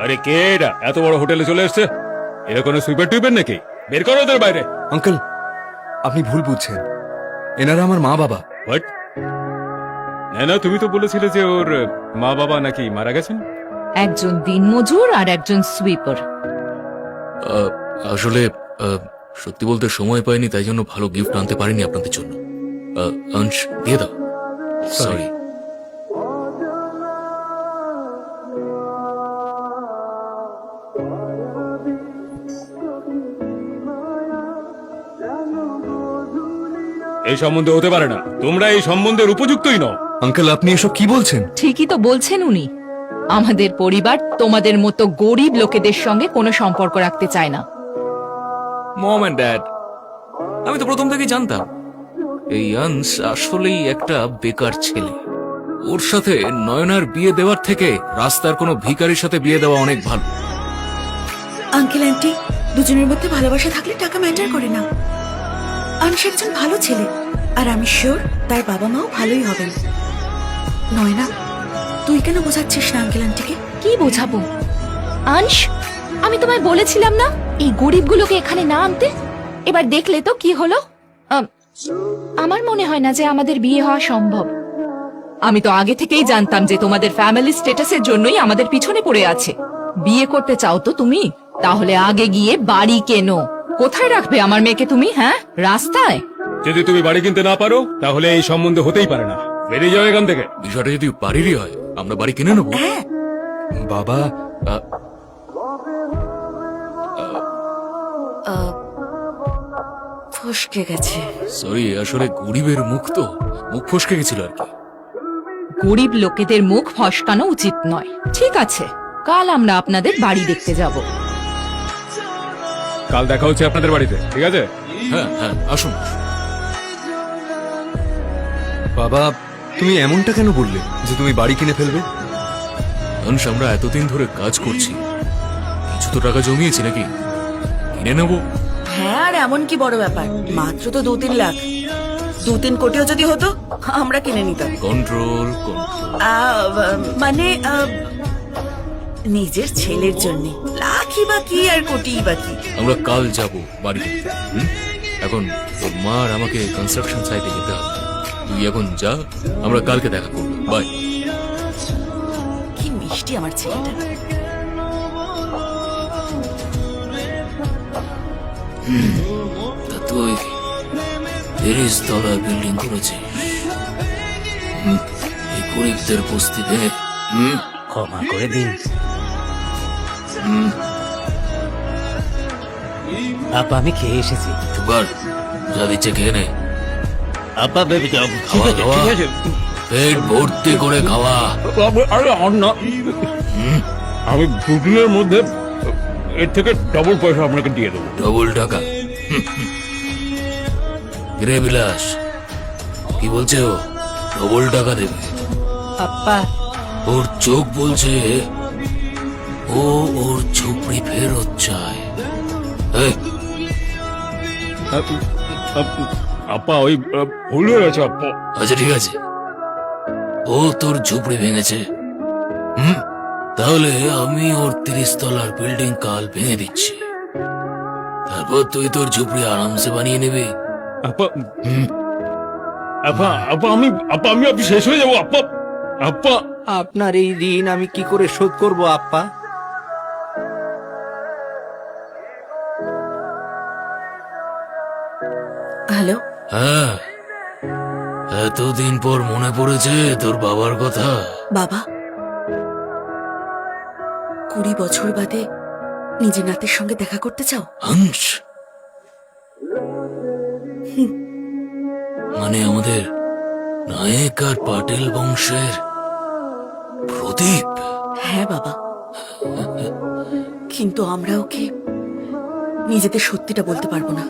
আরে কে এটা এত বড় হোটেলে চলে এসছে? এরা কোনো সুইপার টুইপার নাকি? বের করো ওদের বাইরে। আঙ্কেল, আপনি ভুল বুঝছেন। এনারা আমার মা বাবা। হোয়াট? না, তুমি তো বলেছিলে যে ওর মা বাবা নাকি মারা গেছেন। একজন দিনমজুর আর একজন সুইপার। আসলে সত্যি বলতে সময় পাইনি, তাই জন্য ভালো গিফট আনতে পারিনি আপনাদের জন্য। অংশ দিয়ে দাও। সরি। এই সম্বন্ধে হতে পারে না, তোমরা এই সম্বন্ধের উপযুক্তই নও। আঙ্কেল, আপনি এসব কি বলছেন? ঠিকই তো বলছেন উনি। আমাদের পরিবার তোমাদের মতো গরিব লোকেদের সঙ্গে কোনো সম্পর্ক রাখতে চায় না। মম এন্ড ড্যাড, আমি তো প্রথম থেকেই জানতাম এই অংশ আসলেই একটা বেকার ছেলে। ওর সাথে নয়নার বিয়ে দেওয়ার থেকে রাস্তার কোনো ভিখারির সাথে বিয়ে দেওয়া অনেক ভালো। আঙ্কেল আন্টি, দুজনের মধ্যে ভালোবাসা থাকলে টাকা ম্যাটার করে না। আনস একজন ভালো ছেলে, আর আমি শিওর তার বাবা মাও ভালোই হবেন। নয়না, তুই কেন বোঝাচ্ছিস না আঙ্কেল আন্টিকে? কি বোঝাবো আনস? আমি তোমায় বলেছিলাম না এই গরিবগুলোকে এখানে না আনতে। এবার দেখলে তো কি হলো। আমার মনে হয় না যে আমাদের বিয়ে হওয়া সম্ভব। আমি তো আগে থেকেই জানতাম যে তোমাদের ফ্যামিলি স্ট্যাটাসের জন্যই আমাদের পিছনে পড়ে আছে। বিয়ে করতে চাও তো তুমি, তাহলে আগে গিয়ে বাড়ি কেনো। কোথায় রাখবে আমার মেয়েকে তুমি? হ্যাঁ, রাস্তায়? যদি তুমি বাড়ি কিনতে না পারো তাহলে এই সম্বন্ধে হতেই পারে না। বেরিয়ে যাও এখান থেকে। বিষয়টা যদি বাড়িরই হয়, আমরা বাড়ি কিনে নেবো। হ্যাঁ, বাবা, ফসকে গেছে। সরি, আসলে গরিবের মুখ তো, মুখ ফসকে গেছিল আর কি। গরিব লোকেদের মুখ ফসকানো উচিত নয়। ঠিক আছে, কাল আমরা আপনাদের বাড়ি দেখতে যাব। কাল দেখা হচ্ছে আপনাদের বাড়িতে, ঠিক আছে? হ্যাঁ হ্যাঁ, আসুন। বাবা, তুমি এমনটা কেন বললে যে তুমি বাড়ি কিনে ফেলবে? অংশ, আমরা এতদিন ধরে কাজ করছি, কিছু তো টাকা জমিয়েছি নাকি, কিনে নেবো। হ্যাঁ, আর এমন কি বড় ব্যাপার, মাত্র তো 2-3 লাখ। 2-3 কোটিও যদি হতো আমরা কিনে নিতাম। কন্ট্রোল। মানে নিজের ছেলের জন্য লাখই বা কি আর কোটি বা কি। আমরা কাল যাব বাড়িতে। এখন তোর মা আর আমাকে কনস্ট্রাকশন সাইটে যেতে হবে। তুই এখন যা, আমরা কালকে দেখা করবো। বাই। কি মিষ্টি আমার ছেলেটা। তা তুই 30 তলা বিল্ডিং করেছিস, এই গরিবদের বস্তি ভেঙে। ক্ষমা করে দিন আপা, আমি খেয়ে এসেছি। চুপার, যা দিচ্ছে খেয়ে নে। আপা বেবি, ঠিক খাওয়া আছে দাওয়া ঠিক আছে। পেট ভর্তি করে খাওয়া। আরে না, আমি দুদিনের মধ্যে এর থেকে ডবল পয়সা আপনাকে দিয়ে দেবো। ডবল টাকা? রে বিলাস, কি বলছে ও? ডবল টাকা দেবে? আপ্পা, ওর চোখ বলছে ও ওর ঝুপড়ি ফেরত চায়। এই, আপা ওই ভুল হয়ে গেছে আপা। আচ্ছা ঠিক আছে, ও তোর ঝুপড়ি ভেঙেছে, তাহলে আমি ওর 30 তলার বিল্ডিং কাল ভেঙে দিচ্ছি। তারপর তুই তোর ঝুপড়ি আরামসে বানিয়ে নিবি। আপা আপা আপা আমি আপনি শেষ হয়ে যাবো আপা। আপা, আপনার এই ঋণ আমি কি করে শোধ করব আপা? হ্যালো, হ্যাঁ, এতদিন পর মনে পড়েছে তোর বাবার কথা। বাবা, 20 বছর বাদে নিজের নাতের সঙ্গে দেখা করতে চাও? হংস, মানে আমাদের নায়ক আর পাটেল বংশের প্রদীপ? হ্যাঁ বাবা, কিন্তু আমরা ওকে নিজেদের সত্যিটা বলতে পারবো না।